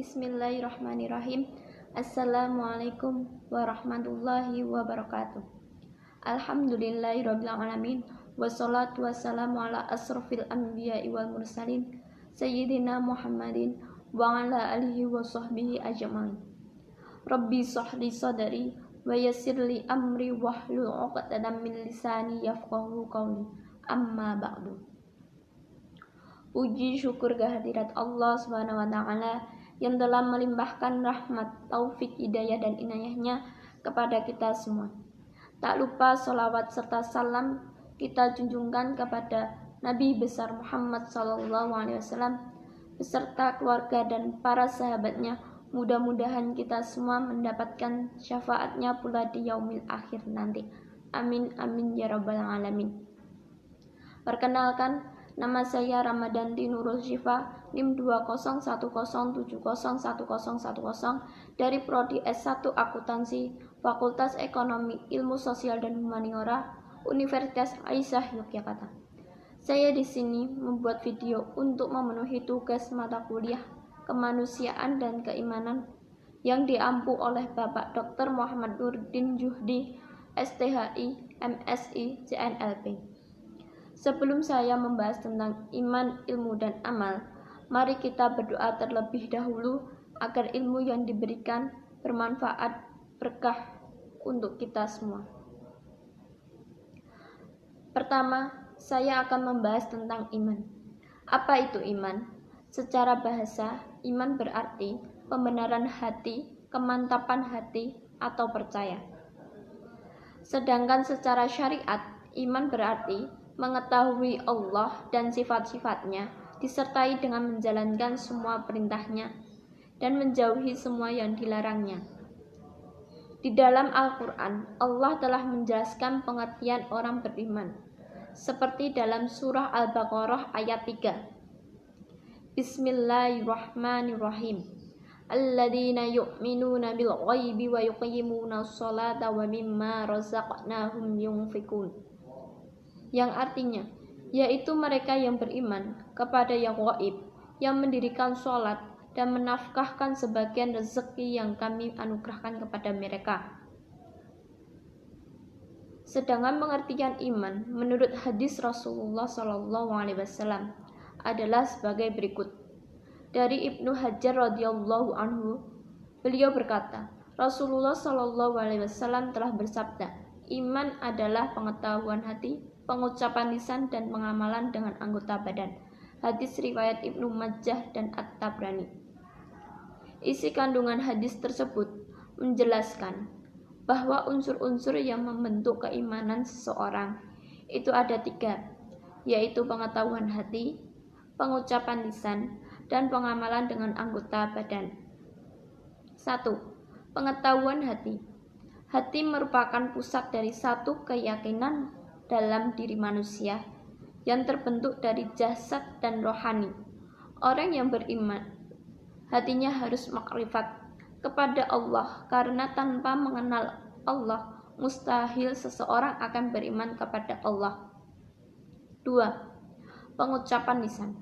Bismillahirrahmanirrahim. Assalamualaikum warahmatullahi wabarakatuh. Alhamdulillahirabbil alamin. Wassalatu wassalamu ala asrofil anbiya'i wal mursalin sayyidina Muhammadin wa ala alihi wa sahbihi ajma'in. Rabbi shrahli sadri wa yassirli amri wahlul 'uqdatam min lisani yafqahu qawli. Amma ba'du. Puji syukur kehadirat Allah Subhanahu wa taala yang telah melimpahkan rahmat, taufik, hidayah dan inayahnya kepada kita semua. Tak lupa sholawat serta salam kita junjungkan kepada Nabi besar Muhammad SAW beserta keluarga dan para sahabatnya. Mudah-mudahan kita semua mendapatkan syafaatnya pula di yaumil akhir nanti. Amin amin ya rabbal alamin. Perkenalkan, nama saya Ramadanti Nurul Syifa, NIM 201070101010 dari Prodi S1 Akuntansi, Fakultas Ekonomi, Ilmu Sosial dan Humaniora, Universitas Aisyah Yogyakarta. Saya di sini membuat video untuk memenuhi tugas mata kuliah Kemanusiaan dan Keimanan yang diampu oleh Bapak Dr. Muhammad Nurdin Juhdi, STHI, MSI, JNLP. Sebelum saya membahas tentang iman, ilmu, dan amal, mari kita berdoa terlebih dahulu agar ilmu yang diberikan bermanfaat, berkah untuk kita semua. Pertama, saya akan membahas tentang iman. Apa itu iman? Secara bahasa, iman berarti pembenaran hati, kemantapan hati, atau percaya. Sedangkan secara syariat, iman berarti mengetahui Allah dan sifat-sifatnya, disertai dengan menjalankan semua perintahnya dan menjauhi semua yang dilarangnya. Di dalam Al-Quran, Allah telah menjelaskan pengertian orang beriman, seperti dalam surah Al-Baqarah ayat 3. Bismillahirrahmanirrahim. Alladzina yu'minuna bil ghaibi wa yuqimuna sholata wa mimma razaqnahum yunfikun. Yang artinya, yaitu mereka yang beriman kepada yang gaib, yang mendirikan sholat dan menafkahkan sebagian rezeki yang kami anugerahkan kepada mereka. Sedangkan pengertian iman menurut hadis Rasulullah SAW adalah sebagai berikut. Dari Ibnu Hajar radhiyallahu anhu, beliau berkata, Rasulullah SAW telah bersabda, iman adalah pengetahuan hati, pengucapan lisan, dan pengamalan dengan anggota badan. Hadis riwayat Ibnu Majah dan At-Tabrani. Isi kandungan hadis tersebut menjelaskan bahwa unsur-unsur yang membentuk keimanan seseorang itu ada 3, yaitu pengetahuan hati, pengucapan lisan, dan pengamalan dengan anggota badan. 1. Pengetahuan hati. Hati merupakan pusat dari satu keyakinan dalam diri manusia yang terbentuk dari jasad dan rohani. Orang yang beriman, hatinya harus makrifat kepada Allah, karena tanpa mengenal Allah, mustahil seseorang akan beriman kepada Allah. 2. Pengucapan lisan.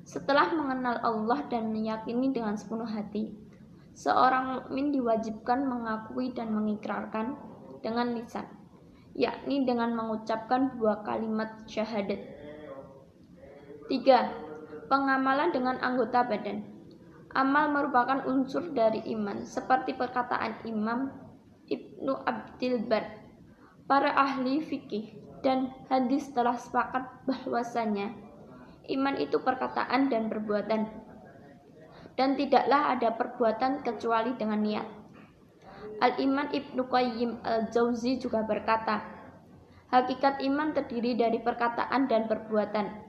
Setelah mengenal Allah dan meyakini dengan sepenuh hati, seorang mukmin diwajibkan mengakui dan mengikrarkan dengan lisan, yakni dengan mengucapkan 2 kalimat syahadat. 3. Pengamalan dengan anggota badan. Amal merupakan unsur dari iman, seperti perkataan Imam Ibnu Abdil Bar. Para ahli fikih dan hadis telah sepakat bahwasanya iman itu perkataan dan perbuatan, dan tidaklah ada perbuatan kecuali dengan niat. Al-Imam Ibnu Qayyim Al-Jauzi juga berkata, hakikat iman terdiri dari perkataan dan perbuatan.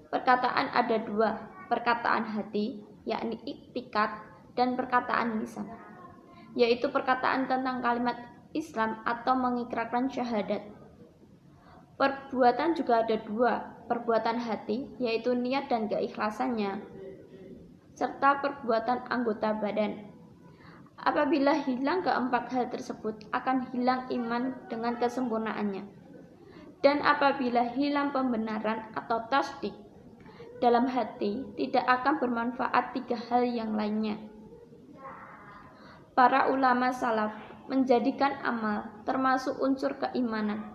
Perkataan ada 2, perkataan hati, yakni iktikad, dan perkataan lisan, yaitu perkataan tentang kalimat Islam atau mengikrarkan syahadat. Perbuatan juga ada 2, perbuatan hati, yaitu niat dan keikhlasannya, serta perbuatan anggota badan. Apabila hilang keempat hal tersebut, akan hilang iman dengan kesempurnaannya. Dan apabila hilang pembenaran atau tasdik dalam hati, tidak akan bermanfaat 3 hal yang lainnya. Para ulama salaf menjadikan amal termasuk unsur keimanan.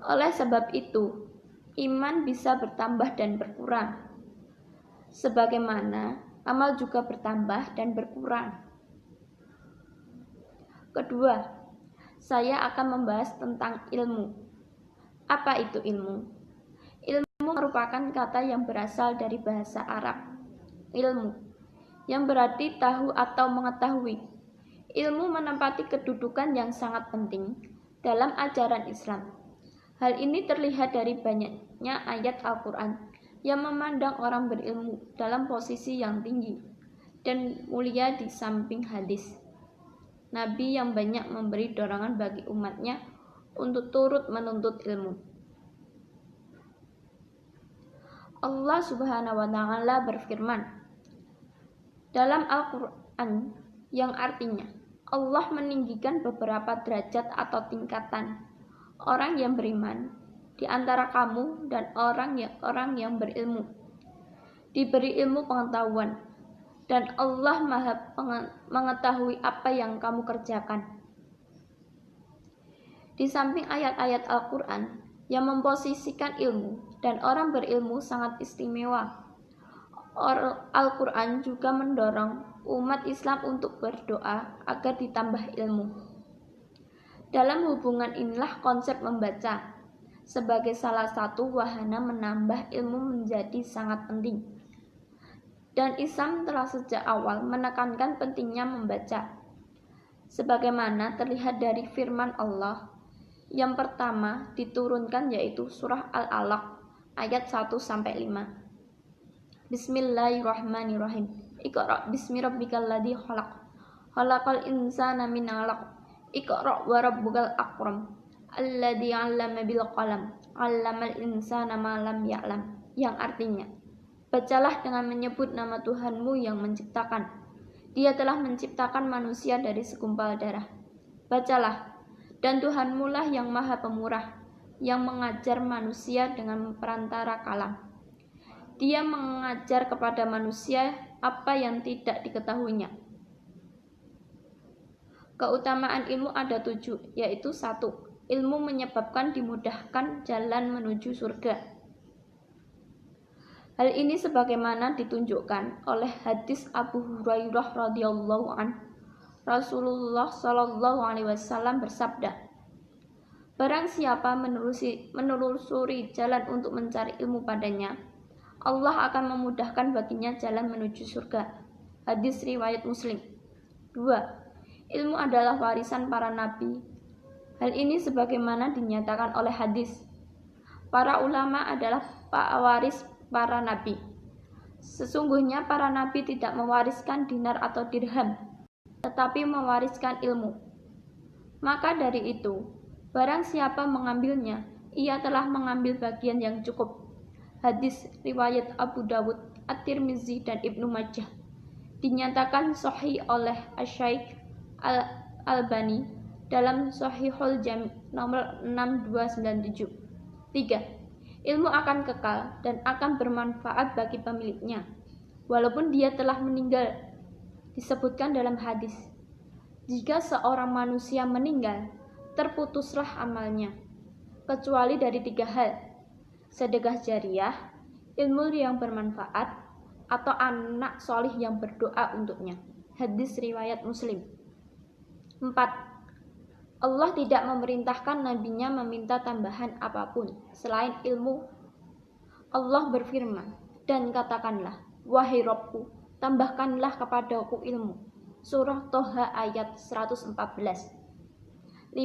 Oleh sebab itu, iman bisa bertambah dan berkurang. Sebagaimana amal juga bertambah dan berkurang. Kedua, saya akan membahas tentang ilmu. Apa itu ilmu? Ilmu merupakan kata yang berasal dari bahasa Arab. Ilmu, yang berarti tahu atau mengetahui. Ilmu menempati kedudukan yang sangat penting dalam ajaran Islam. Hal ini terlihat dari banyaknya ayat Al-Quran yang memandang orang berilmu dalam posisi yang tinggi dan mulia di samping hadis. Nabi yang banyak memberi dorongan bagi umatnya untuk turut menuntut ilmu. Allah Subhanahu wa Ta'ala berfirman dalam Al-Quran yang artinya Allah meninggikan beberapa derajat atau tingkatan orang yang beriman di antara kamu dan orang yang berilmu, diberi ilmu pengetahuan, dan Allah Maha mengetahui apa yang kamu kerjakan. Di samping ayat-ayat Al-Quran yang memposisikan ilmu dan orang berilmu sangat istimewa, Al-Quran juga mendorong umat Islam untuk berdoa agar ditambah ilmu. Dalam hubungan inilah konsep membaca sebagai salah satu wahana menambah ilmu menjadi sangat penting. Dan Islam telah sejak awal menekankan pentingnya membaca. Sebagaimana terlihat dari firman Allah yang pertama diturunkan yaitu surah Al-Alaq ayat 1-5. Bismillahirrahmanirrahim. Iqra' bismi rabbikal ladzi khalaq. Khalaqal insana min 'alaq. Iqra' wa rabbukal akram. Alladzi 'allama bil qalam. 'Allamal insana ma lam ya'lam. Yang artinya, bacalah dengan menyebut nama Tuhanmu yang menciptakan. Dia telah menciptakan manusia dari segumpal darah. Bacalah, dan Tuhanmu lah yang maha pemurah, yang mengajar manusia dengan perantara kalam. Dia mengajar kepada manusia apa yang tidak diketahuinya. Keutamaan ilmu ada 7, yaitu 1. Ilmu menyebabkan dimudahkan jalan menuju surga. Hal ini sebagaimana ditunjukkan oleh hadis Abu Hurairah radhiyallahu anhu. Rasulullah shallallahu alaihi wasallam bersabda, barang siapa menelusuri jalan untuk mencari ilmu padanya, Allah akan memudahkan baginya jalan menuju surga. Hadis riwayat Muslim. 2. Ilmu adalah warisan para nabi. Hal ini sebagaimana dinyatakan oleh hadis. Para ulama adalah pewaris para nabi. Sesungguhnya para nabi tidak mewariskan dinar atau dirham, tetapi mewariskan ilmu. Maka dari itu, barang siapa mengambilnya, ia telah mengambil bagian yang cukup. Hadis riwayat Abu Dawud, At-Tirmizi, dan Ibnu Majah. Dinyatakan sahih oleh Asy-Syaikh Al-Albani dalam Shahihul Jami' nomor 6297. 3. Ilmu akan kekal dan akan bermanfaat bagi pemiliknya, walaupun dia telah meninggal. Disebutkan dalam hadis, jika seorang manusia meninggal, terputuslah amalnya, kecuali dari 3 hal: sedekah jariyah, ilmu yang bermanfaat, atau anak solih yang berdoa untuknya. Hadis riwayat Muslim. 4. Allah tidak memerintahkan nabinya meminta tambahan apapun selain ilmu. Allah berfirman, dan katakanlah, wahai Rabbku, tambahkanlah kepadaku ilmu. Surah Toha ayat 114. 5.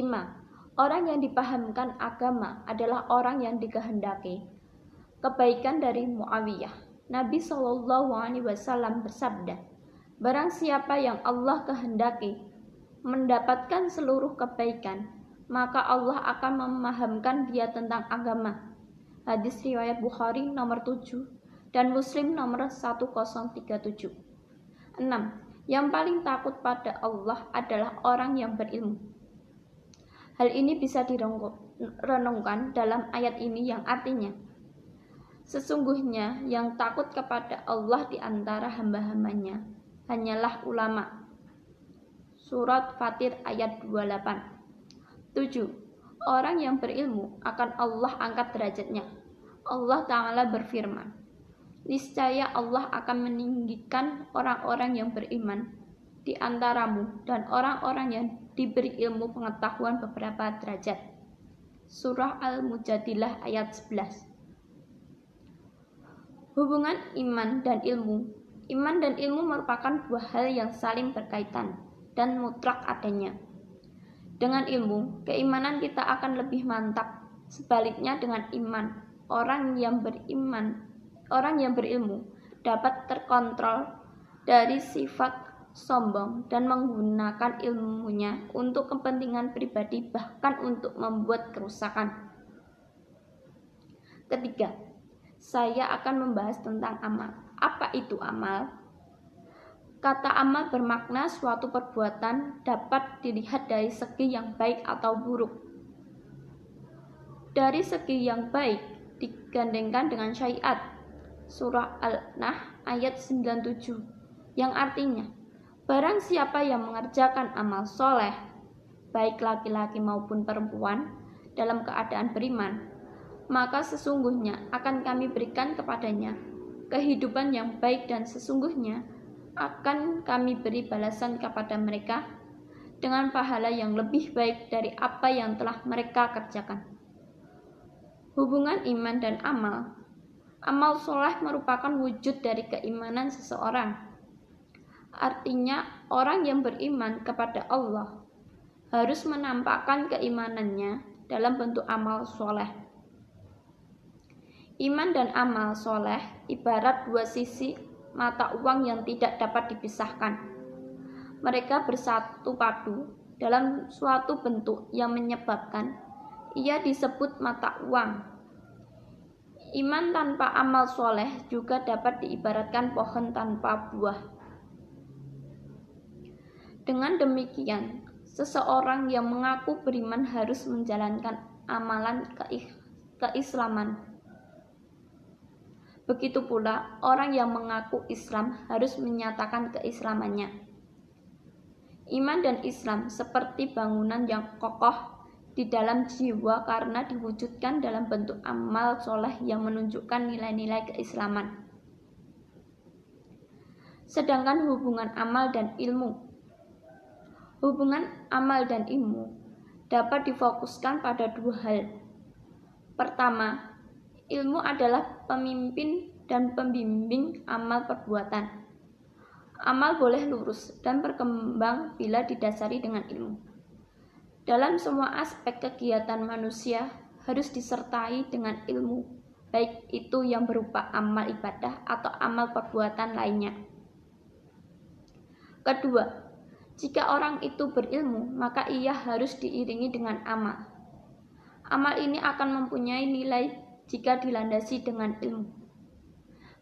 Orang yang dipahamkan agama adalah orang yang dikehendaki kebaikan dari Muawiyah. Nabi SAW bersabda, barang siapa yang Allah kehendaki mendapatkan seluruh kebaikan, maka Allah akan memahamkan dia tentang agama. Hadis riwayat Bukhari nomor 7 dan Muslim nomor 1037. 6. Yang paling takut pada Allah adalah orang yang berilmu. Hal ini bisa direnungkan dalam ayat ini yang artinya, sesungguhnya yang takut kepada Allah di antara hamba-hambanya hanyalah ulama. Surat Fatir ayat 28. 7. Orang yang berilmu akan Allah angkat derajatnya. Allah Ta'ala berfirman, niscaya Allah akan meninggikan orang-orang yang beriman di antaramu dan orang-orang yang diberi ilmu pengetahuan beberapa derajat. Surah Al-Mujadilah ayat 11. Hubungan iman dan ilmu. Iman dan ilmu merupakan dua hal yang saling berkaitan dan mutlak adanya. Dengan ilmu, keimanan kita akan lebih mantap. Sebaliknya dengan iman, orang yang berilmu dapat terkontrol dari sifat sombong dan menggunakan ilmunya untuk kepentingan pribadi, bahkan untuk membuat kerusakan. Ketiga, saya akan membahas tentang amal. Apa itu amal? Kata amal bermakna suatu perbuatan dapat dilihat dari segi yang baik atau buruk. Dari segi yang baik digandengkan dengan syariat. Surah Al-Nahl ayat 97 yang artinya, barang siapa yang mengerjakan amal soleh, baik laki-laki maupun perempuan, dalam keadaan beriman, maka sesungguhnya akan kami berikan kepadanya kehidupan yang baik dan sesungguhnya akan kami beri balasan kepada mereka dengan pahala yang lebih baik dari apa yang telah mereka kerjakan. Hubungan iman dan amal. Amal soleh merupakan wujud dari keimanan seseorang. Artinya, orang yang beriman kepada Allah harus menampakkan keimanannya dalam bentuk amal soleh. Iman dan amal soleh ibarat dua sisi mata uang yang tidak dapat dipisahkan. Mereka bersatu padu dalam suatu bentuk yang menyebabkan ia disebut mata uang. Iman tanpa amal soleh juga dapat diibaratkan pohon tanpa buah. Dengan demikian, seseorang yang mengaku beriman harus menjalankan amalan keislaman. Begitu pula orang yang mengaku Islam harus menyatakan keislamannya. Iman dan Islam seperti bangunan yang kokoh di dalam jiwa karena diwujudkan dalam bentuk amal soleh yang menunjukkan nilai-nilai keislaman. Sedangkan hubungan amal dan ilmu. Hubungan amal dan ilmu dapat difokuskan pada dua hal. Pertama, ilmu adalah pemimpin dan pembimbing amal perbuatan. Amal boleh lurus dan berkembang bila didasari dengan ilmu. Dalam semua aspek kegiatan manusia harus disertai dengan ilmu, baik itu yang berupa amal ibadah atau amal perbuatan lainnya. Kedua, jika orang itu berilmu, maka ia harus diiringi dengan amal. Amal ini akan mempunyai nilai jika dilandasi dengan ilmu.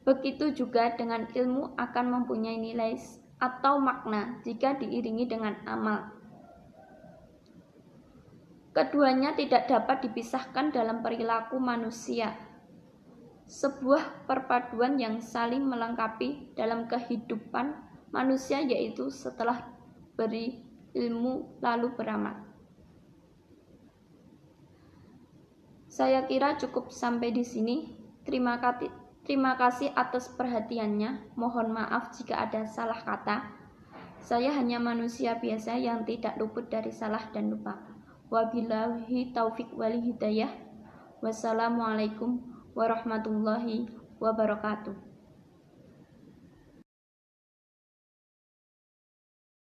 Begitu juga dengan ilmu akan mempunyai nilai atau makna jika diiringi dengan amal. Keduanya tidak dapat dipisahkan dalam perilaku manusia. Sebuah perpaduan yang saling melengkapi dalam kehidupan manusia, yaitu setelah berilmu lalu beramal. Saya kira cukup sampai di sini. Terima kasih atas perhatiannya. Mohon maaf jika ada salah kata. Saya hanya manusia biasa yang tidak luput dari salah dan lupa. Wabillahi taufik wal hidayah. Wassalamualaikum warahmatullahi wabarakatuh.